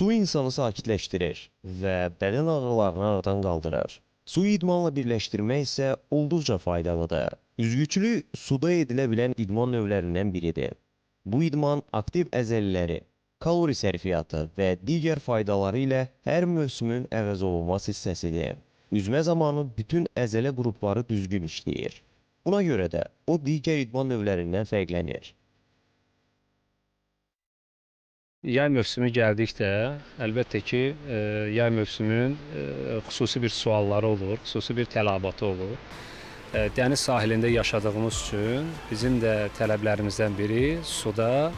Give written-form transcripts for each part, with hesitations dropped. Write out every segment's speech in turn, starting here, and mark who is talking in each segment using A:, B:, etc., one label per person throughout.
A: Su insanı sakitləşdirir və bədən ağrılarını aradan qaldırır. Su idmanla birləşdirmək isə olduqca faydalıdır. Üzgüçülük suda edilə bilən idman növlərindən biridir. Bu idman aktiv əzəliləri, kalori sərfiyyatı və digər faydaları ilə hər mövsümün əvəz olunmaz hissəsidir. Üzmə zamanı bütün əzələ qrupları düzgün işləyir. Buna görə də o digər idman növlərindən fərqlənir.
B: Yay mövsümü gəldikdə, əlbəttə ki, yay mövsümünün xüsusi bir sualları olur, xüsusi bir tələbatı olur. Dəniz sahilində yaşadığımız üçün bizim də tələblərimizdən biri suda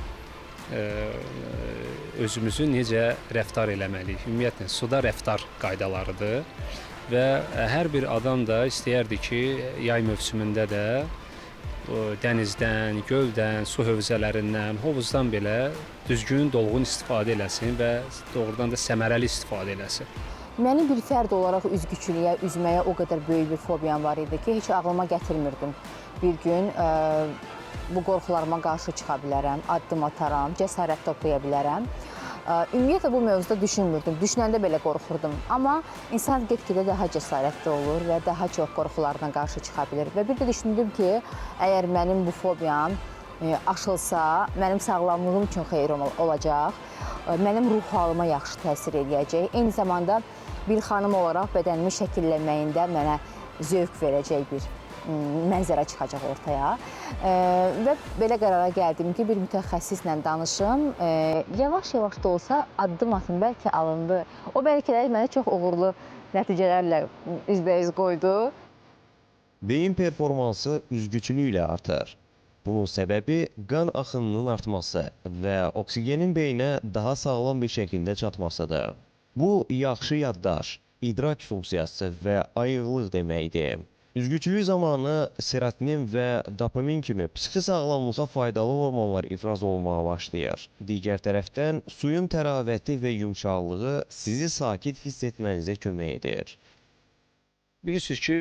B: özümüzü necə rəftar eləməliyik. Ümumiyyətlə, suda rəftar qaydalarıdır və hər bir adam da istəyərdi ki, yay mövsümündə də dənizdən, göldən, su hövzələrindən, hovuzdan belə düzgün, dolğun istifadə eləsin və doğrudan da səmərəli istifadə eləsin.
C: Mənim bir fərd olaraq üzgüçülüyə, üzməyə o qədər böyük bir fobiyam var idi ki, heç ağlıma gətirmirdim. Bir gün bu qorxularıma qarşı çıxa bilərəm, addım ataram, cəsarət toplaya bilərəm. Ümumiyyətlə bu mövzuda düşünmürdüm, düşünəndə belə qorxurdum. Amma insan get-gedə daha cəsarətli olur və daha çox qorxularına qarşı çıxa bilir. Və bir də düşündüm ki, əgər mənim bu fobiyam aşılsa, mənim sağlamlığım üçün xeyir olacaq, mənim ruh halıma yaxşı təsir edəcək. Eyni zamanda bir xanım olaraq bədənimin şəkillənməyində mənə zövq verəcək bir mənzərə çıxacaq ortaya. Və belə qərara gəldim ki, bir mütəxəssislə danışım. Yavaş-yavaş da olsa addım atım, bəlkə alındı. O bəlkə də mənə çox uğurlu nəticələrlə üzbəüz qoydu.
A: Beyin performansı üzgüçülüklə artar. Bunun səbəbi qan axınının artması və oksigenin beyinə daha sağlam bir şəkildə çatmasıdır. Bu, yaxşı yaddaş, idrak funksiyası və ayıqlıq deməkdir. Üzgüçülük zamanı serotonin və dopamin kimi psixi sağlamlığa faydalı hormonlar ifraz olunmağa başlayır. Digər tərəfdən, suyun təravəti və yumşaqlığı sizi sakit hiss etmənizə kömək edir.
B: Bilirsiniz ki,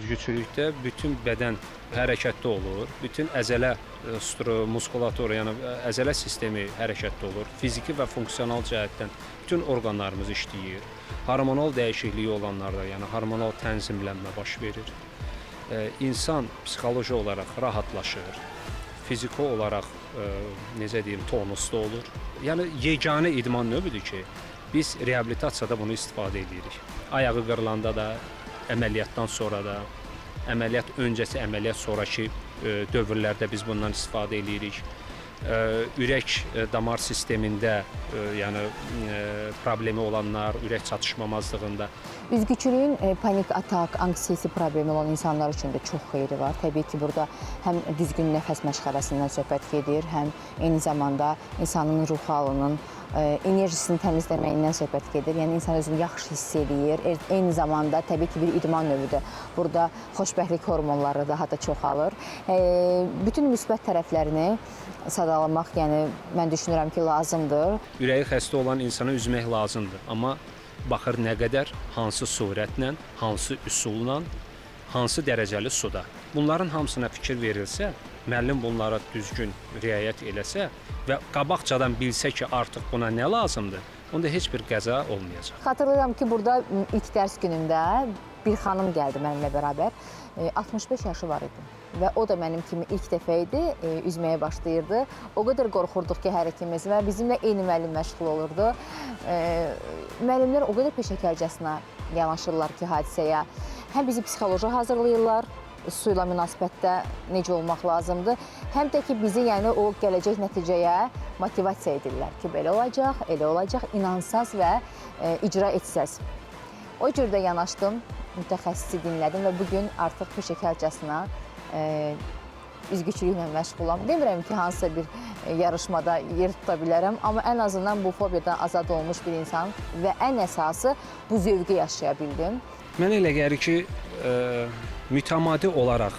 B: üzgüçülükdə bütün bədən hərəkətdə olur, bütün əzələ muskulatura, yəni əzələ sistemi hərəkətdə olur, fiziki və funksional cəhətdən bütün orqanlarımız işləyir. Hormonal dəyişikliyi olanlarda, yəni hormonal tənzimlənmə baş verir. İnsan psixoloji olaraq rahatlaşır, fiziki olaraq, necə deyim, tonusda olur. Yəni, yeganə idman növüdür ki, biz reabilitasiyada bunu istifadə edirik. Ayağı qırılanda da, əməliyyatdan sonra da, əməliyyat öncəsi, əməliyyat sonraki dövrlərdə biz bundan istifadə edirik. Ürək damar sistemində, yəni problemi olanlar, ürək çatışmamazlığında.
C: Üzgüçülüyün panik atak, anksiyeti problemi olan insanlar üçün də çox xeyri var. Təbii ki, burada həm düzgün nəfəs məşğələsindən söhbət gedir, həm eyni zamanda insanın ruh halının, enerjisini təmizləməyindən söhbət gedir. Yəni, insan özünü yaxşı hiss edir. Eyni zamanda, təbii ki, bir idman növüdür. Burada xoşbəxtlik hormonları daha da çoxalır. Bütün müsbət tərəflərini sadalamaq, yəni, mən düşünürəm ki, lazımdır.
B: Ürəyi xəstə olan insana üzmək lazımdır. Amma baxır nə qədər, hansı surətlə, hansı üsulla, hansı dərəcəli suda. Bunların hamısına fikir verilsə, müəllim bunlara düzgün riayət eləsə və qabaqcadan bilsə ki, artıq buna nə lazımdır, onda heç bir qəza olmayacaq.
C: Xatırlayıram ki, burada ilk dərs günümdə bir xanım gəldi mənimlə bərabər. 65 yaşı var idi və o da mənim kimi ilk dəfə idi, üzməyə başlayırdı. O qədər qorxurduq ki, hər ikimiz və bizimlə eyni müəllim məşğul olurdu. Müəllimlər o qədər peşəkarcasına yanaşırlar ki, hadisəyə. Həm bizi psixoloji hazırlayırlar, su ilə münasibətdə necə olmaq lazımdır. Həm də ki, bizi yəni o gələcək nəticəyə motivasiya edirlər ki, belə olacaq, elə olacaq, inansaz və icra etsəz. O cür də yanaşdım, mütəxəssisi dinlədim və bugün artıq peşəkarcasına üzgüçülüklə məşğulam. Demirəm ki, hansısa bir yarışmada yer tuta bilərəm, amma ən azından bu fobiyadan azad olmuş bir insan və ən əsası bu zövqü yaşaya bildim.
B: Mənə elə gəlir ki, mütəmadi olaraq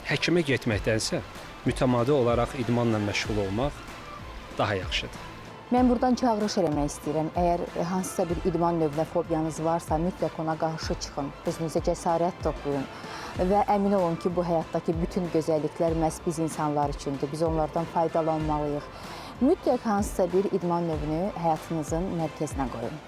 B: həkimə getməkdənsə, mütəmadi olaraq idmanla məşğul olmaq daha yaxşıdır.
C: Mən buradan çağırış eləmək istəyirəm. Əgər hansısa bir idman növünə fobiyanız varsa, mütləq ona qarşı çıxın, özünüzə cəsarət toplayın və əmin olun ki, bu həyatdakı bütün gözəlliklər məhz biz insanlar üçündür. Biz onlardan faydalanmalıyıq. mütləq hansısa bir idman növünü həyatınızın mərkəzinə qoyun.